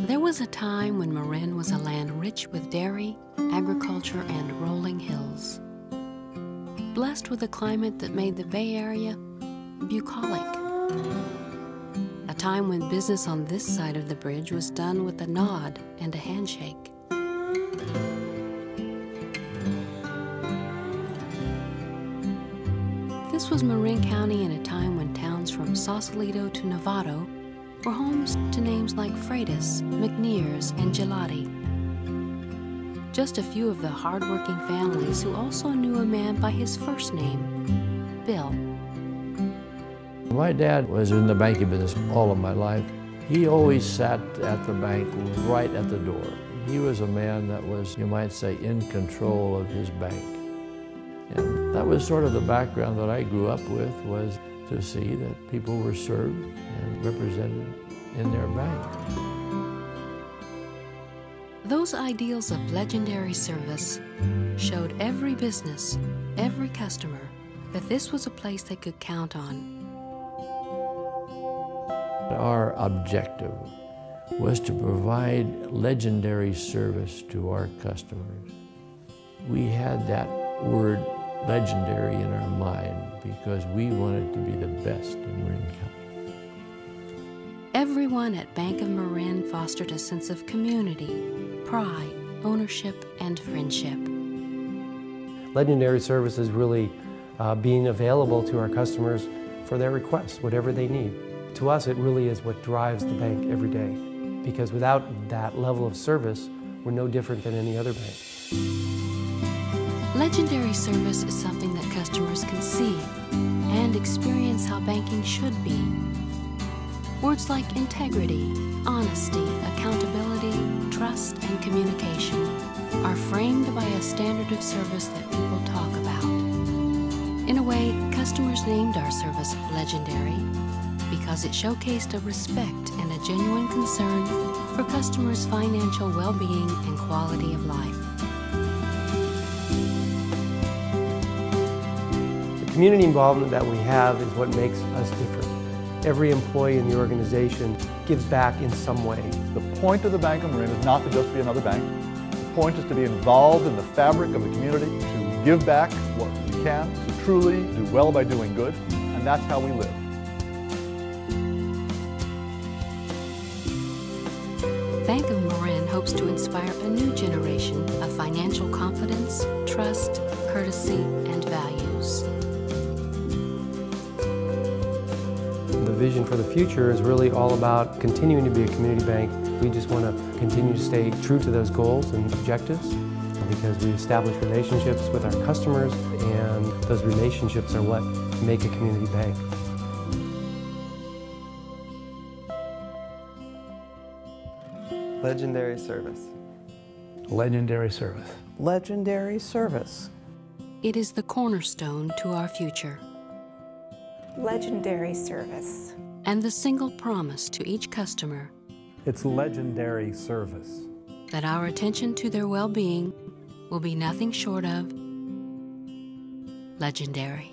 There was a time when Marin was a land rich with dairy, agriculture, and rolling hills. Blessed with a climate that made the Bay Area bucolic. A time when business on this side of the bridge was done with a nod and a handshake. This was Marin County in a time when towns from Sausalito to Novato were homes to names like Freitas, McNears, and Gelati. Just a few of the hard-working families who also knew a man by his first name, Bill. My dad was in the banking business all of my life. He always sat at the bank right at the door. He was a man that was, you might say, in control of his bank. And that was sort of the background that I grew up with, was to see that people were served and represented in their bank. Those ideals of legendary service showed every business, every customer, that this was a place they could count on. Our objective was to provide legendary service to our customers. We had that word legendary in our mind because we wanted to be the best in Marin County. Everyone at Bank of Marin fostered a sense of community, pride, ownership, and friendship. Legendary service is really being available to our customers for their requests, whatever they need. To us, it really is what drives the bank every day, because without that level of service, we're no different than any other bank. Legendary service is something that customers can see and experience how banking should be. Words like integrity, honesty, accountability, trust, and communication are framed by a standard of service that people talk about. In a way, customers named our service legendary because it showcased a respect and a genuine concern for customers' financial well-being and quality of life. The community involvement that we have is what makes us different. Every employee in the organization gives back in some way. The point of the Bank of Marin is not to just be another bank. The point is to be involved in the fabric of the community, to give back what we can, to truly do well by doing good, and that's how we live. Bank of Marin hopes to inspire a new generation of financial confidence, trust, courtesy, and values. The vision for the future is really all about continuing to be a community bank. We just want to continue to stay true to those goals and objectives because we establish relationships with our customers, and those relationships are what make a community bank. Legendary service. Legendary service. Legendary service. It is the cornerstone to our future. Legendary service. And the single promise to each customer. It's legendary service. That our attention to their well-being will be nothing short of legendary.